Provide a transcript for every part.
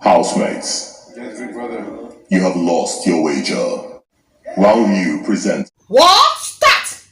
Housemates, Yes, big brother. you have lost your wager. While you present What? Start!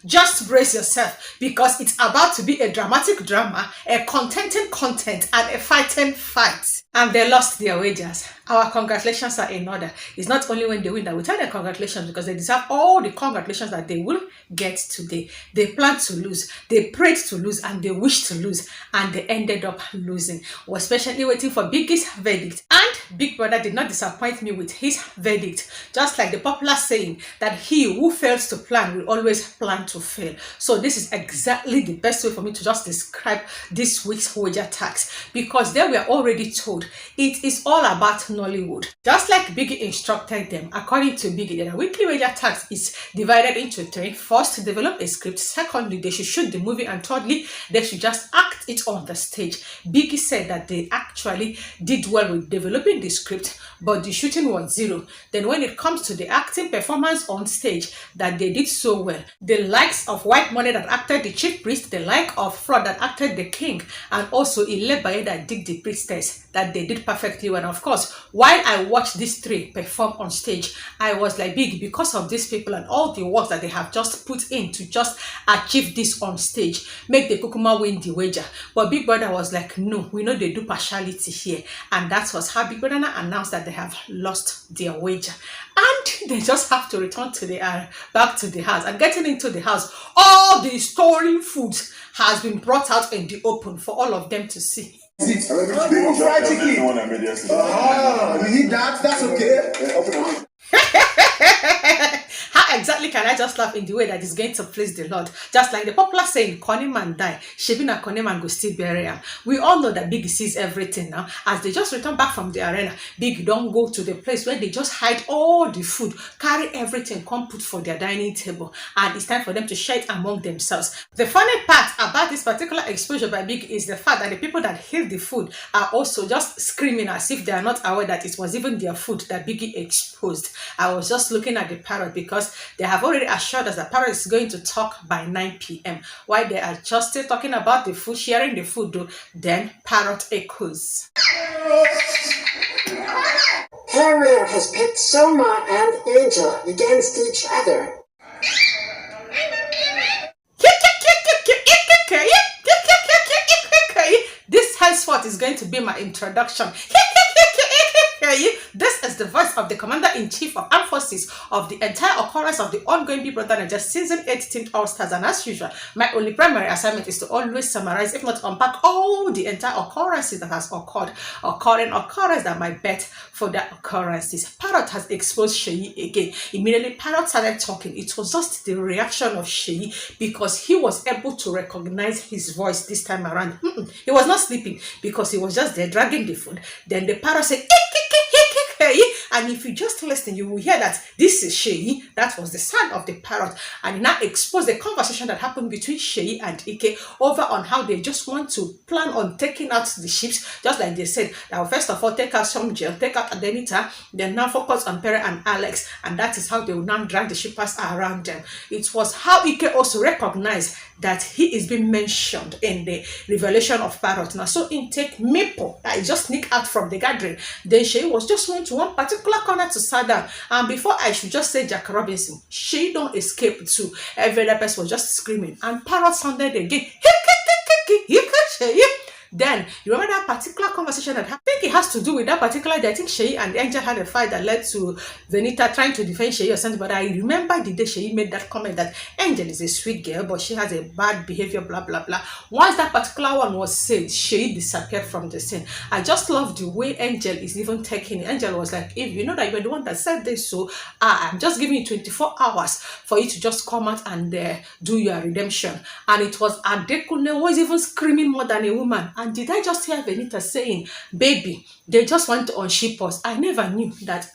Just brace yourself because it's about to be a dramatic drama, a contenting content, and a fighting fight. And they lost their wagers. Our congratulations are in order. It's not only when they win that we tell them congratulations because they deserve all the congratulations that they will get today. They planned to lose, they prayed to lose, and they wished to lose, and they ended up losing. We're especially waiting for Biggie's verdict. And Big Brother did not disappoint me with his verdict. Just like the popular saying that he who fails to plan will always plan to fail. So this is exactly the best way for me to just describe this week's wager tax, because they were already told it is all about Nollywood. Just like Biggie instructed them, according to Biggie, their weekly wager tax is divided into three. First, develop a script. Secondly, they should shoot the movie. And thirdly, they should just act it on the stage. Biggie said that they actually did well with developing the script, but the shooting was zero. Then when it comes to the acting performance on stage, that they did so well. The likes of White Money that acted the chief priest, the like of Fraud that acted the king, and also ILEBAYE that did the priestess, that they did perfectly well. And of course, while I watched these three perform on stage, I was like, Big, because of these people and all the work that they have just put in to just achieve this on stage, make the Kukuma win the wager. But Big Brother was like, no, we know they do partiality here. And that was how Big Brother announced that they have lost their wager. And they just have to return to the back to the house. And getting into the house, all the storing food has been brought out in the open for all of them to see. Fried chicken. You need that? That's okay. How exactly can I just laugh in the way that is going to please the Lord? Just like the popular saying, Connie man die, Shebina Connie man go still bury him. We all know that Big sees everything now. As they just return back from the arena, Big don't go to the place where they just hide all the food, carry everything, come put for their dining table, and it's time for them to share it among themselves. The funny part about this particular exposure by Big is the fact that the people that hid the food are also just screaming as if they are not aware that it was even their food that Biggie exposed. I was just looking at the Parrot because they have already assured us that Parrot is going to talk by 9 p.m. While they are just still talking about the food, sharing the food, though, then Parrot echoes. PERE has picked Soma and Angel against each other. This henceforth is going to be my introduction. This is the voice of the Commander-in-Chief of Armed Forces of the entire occurrence of the ongoing Big Brother Bbnaija Season 18 All-Stars. And as usual, my only primary assignment is to always summarize, if not unpack, all the entire occurrences that has occurred, occurrence that might bet for the occurrences. Parrot has exposed Seyi again. Immediately, Parrot started talking. It was just the reaction of Seyi because he was able to recognize his voice this time around. He was not sleeping because he was just there dragging the food. Then the Parrot said, and if you just listen, you will hear that this is Seyi. That was the sound of the Parrot. And he now exposed the conversation that happened between Seyi and Ike over on how they just want to plan on taking out the ships, just like they said. Now, first of all, take out some jail, take out Bbnaija, then now focus on PERE and Alex. And that is how they will now drag the shippers around them. It was how Ike also recognized that he is being mentioned in the revelation of Parrot. Now, so intake Maple that is just sneak out from the gathering. Then Seyi was just went to one particular corner to sit down. And before I should just say Jack Robinson, Seyi don't escape too. Every other person was just screaming. And Parrot sounded again. Then, you remember that particular conversation that I think it has to do with that particular day. I think Seyi and Angel had a fight that led to Venita trying to defend Seyi or something. But I remember the day Seyi made that comment that Angel is a sweet girl, but she has a bad behavior, blah, blah, blah. Once that particular one was said, Seyi disappeared from the scene. I just love the way Angel is even taking it. Angel was like, if you know that you're the one that said this, so I'm just giving you 24 hours for you to just come out and do your redemption. And it was Adekunle who was even screaming more than a woman. And did I just hear Venita saying, baby, they just want to unship us? I never knew that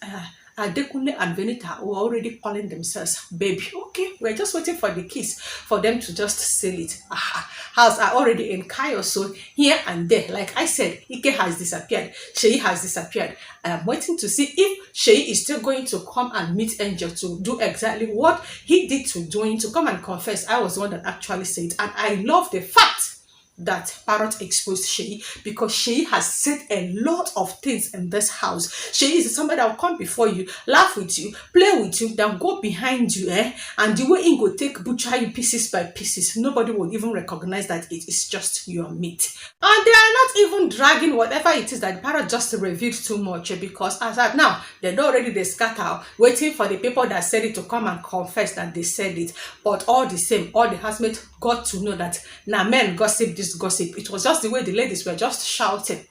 Adekunle and Venita were already calling themselves baby. Okay, we're just waiting for the kiss for them to just seal it. House are already in chaos, so here and there, like I said, Ike has disappeared, Seyi has disappeared. I am waiting to see if Seyi is still going to come and meet Angel to do exactly what he did to Doyin, to come and confess. I was the one that actually said it, and I love the fact that Parrot exposed Seyi, because Seyi has said a lot of things in this house. Seyi is somebody that will come before you, laugh with you, play with you, then go behind you, and the way he go take butcher you pieces by pieces, nobody will even recognize that it is just your meat. And they are not even dragging whatever it is that the Parrot just revealed too much, because as at now, they already they scatter, waiting for the people that said it to come and confess that they said it. But all the same, all the housemates got to know that now men gossip this gossip. It was just the way the ladies were just shouting,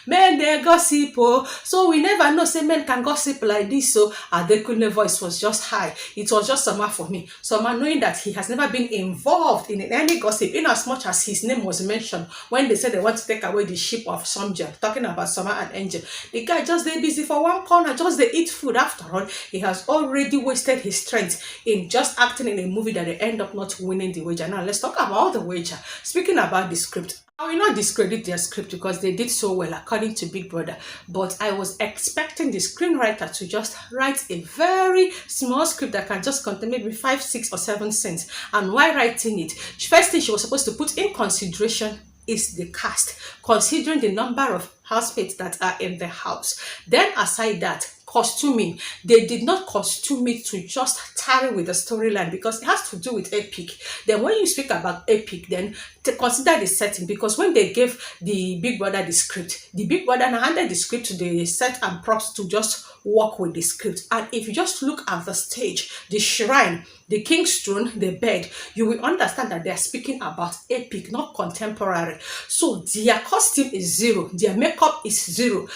men they gossip, oh. So we never know say men can gossip like this. So Adekunle voice was just high. It was just somehow for me. Somehow knowing that he has never been involved in any gossip, in as much as his name was mentioned when they said they want to take away the ship of Somja, talking about Summer and Angel. The guy just they busy for one corner, just they eat food. After all, he has already wasted his strength in just acting in a movie that they end up not winning the wager. Now let's talk about the wager. Speaking about the script, I will not discredit their script because they did so well according to Big Brother, but I was expecting the screenwriter to just write a very small script that can just contain maybe 5, 6 or 7 scenes. And while writing it, first thing she was supposed to put in consideration is the cast, considering the number of housemates that are in the house. Then aside that, costuming, they did not costume it to just tarry with the storyline because it has to do with epic. Then when you speak about epic, then to consider the setting, because when they gave the Big Brother the script, the Big Brother handed the script to the set and props to just work with the script. And if you just look at the stage, the shrine, the king's throne, the bed, you will understand that they are speaking about epic, not contemporary. So their costume is 0, their makeup is 0.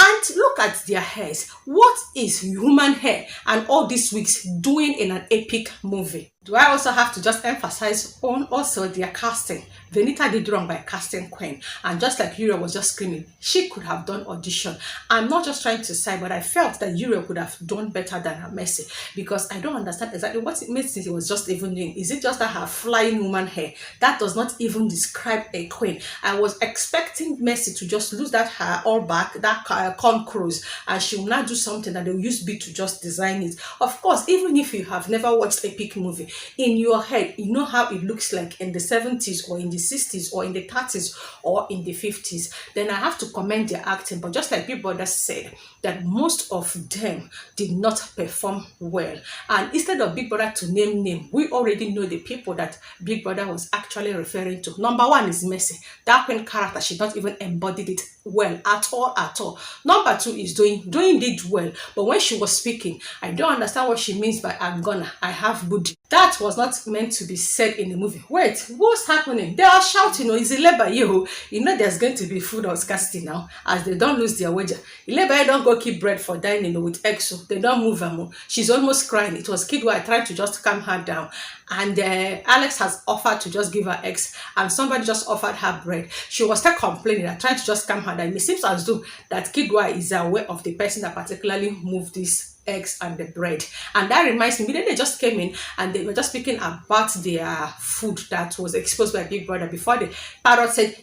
And look at their hairs. What is human hair and all these wigs doing in an epic movie? Do I also have to just emphasize on also their casting? Venita did wrong by casting Queen, and just like URIEL was just screaming, she could have done audition. I'm not just trying to side, but I felt that URIEL could have done better than her Mercy, because I don't understand exactly what Mercy was just even doing. Is it just that her flying woman hair? That does not even describe a queen. I was expecting Mercy to just lose that hair all back, that corn cruise, and she will not do something that they will use beat to just design it. Of course, even if you have never watched epic movie, in your head, you know how it looks like in the 70s or in the 60s or in the 30s or in the 50s. Then I have to commend their acting. But just like Big Brother said, that most of them did not perform well. And instead of Big Brother to name, we already know the people that Big Brother was actually referring to. Number 1 is Mercy. That queen character, she not even embodied it well at all. Number 2 is Doyin. Doyin did well, but when she was speaking, I don't understand what she means by I'm gonna, I have booty. That was not meant to be said in the movie. Wait, what's happening? They are shouting, it's ILEBAYE. You know there's going to be food or scarcity now, as they don't lose their wager. ILEBAYE don't go keep bread for dining with EXO. They don't move her. She's almost crying. It was KIDDWAYA trying to just calm her down. And Alex has offered to just give her eggs, and somebody just offered her bread. She was still complaining and trying to just calm her down. It seems as though that KIDDWAYA is aware of the person that particularly moved this eggs and the bread. And that reminds me, then they just came in and they were just speaking about their food that was exposed by Big Brother before the Parrot said,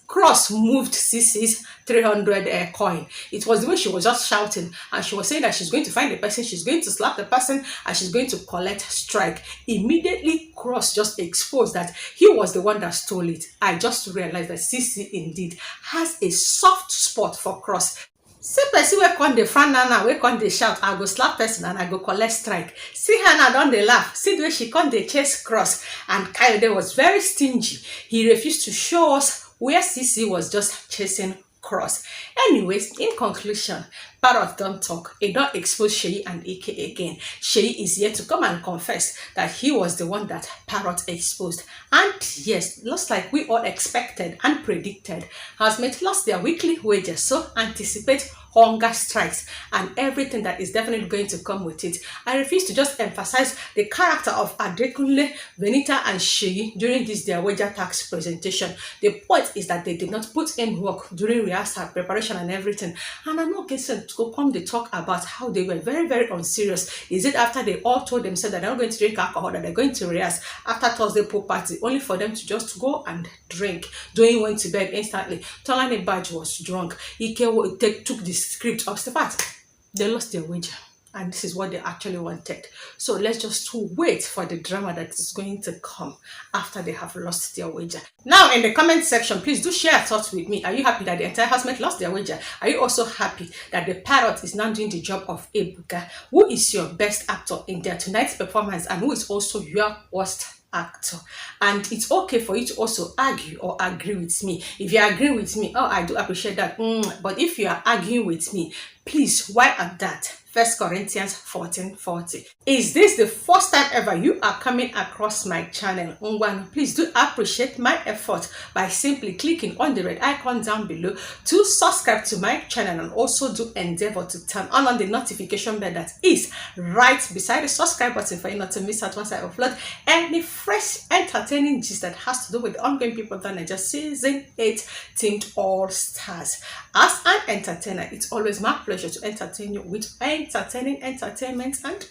Cross moved CC's 300 coin. It was the way she was just shouting, and she was saying that she's going to find the person, she's going to slap the person, and she's going to collect strike. Immediately, Cross just exposed that he was the one that stole it. I just realized that CC indeed has a soft spot for Cross. See person wey come the front now, wey come the shout, I go slap person and I go collect strike. See her now, don't they laugh. See the way she come the chase Cross, and Kayode was very stingy. He refused to show us where CC was just chasing Cross. Anyways, in conclusion, Parrot don't talk. It don't expose Seyi and Ike again. Seyi is here to come and confess that he was the one that Parrot exposed. And yes, just like we all expected and predicted, housemates lost their weekly wages. So anticipate hunger strikes and everything that is definitely going to come with it. I refuse to just emphasize the character of Adekunle, Venita, and Seyi during this their wager tax presentation. The point is that they did not put in work during rehearsal, preparation, and everything. And I'm not getting to come to talk about how they were very, very unserious. Is it after they all told themselves that they're not going to drink alcohol, that they're going to rehearse after Thursday pool party, only for them to just go and drink? Doyin went to bed instantly. TOLANIBAJ was drunk. Ike took the script of the fact they lost their wager. and this is what they actually wanted. So let's just wait for the drama that is going to come after they have lost their wager. Now in the comment section, please do share thoughts with me. Are you happy that the entire housemate lost their wager? Are you also happy that the Parrot is now doing the job of Ebuka? Who is your best actor in their tonight's performance, and who is also your worst actor? And it's okay for you to also argue or agree with me. If you agree with me, oh, I do appreciate that. But if you are arguing with me, please, why at that? 1 Corinthians 14:40. Is this the first time ever you are coming across my channel? Please do appreciate my effort by simply clicking on the red icon down below to subscribe to my channel, and also do endeavor to turn on the notification bell that is right beside the subscribe button for you not to miss out once I upload any fresh entertaining gist that has to do with the ongoing People of Bbnaija Season 8 themed All Stars. As an entertainer, it's always my pleasure to entertain you with entertaining entertainment and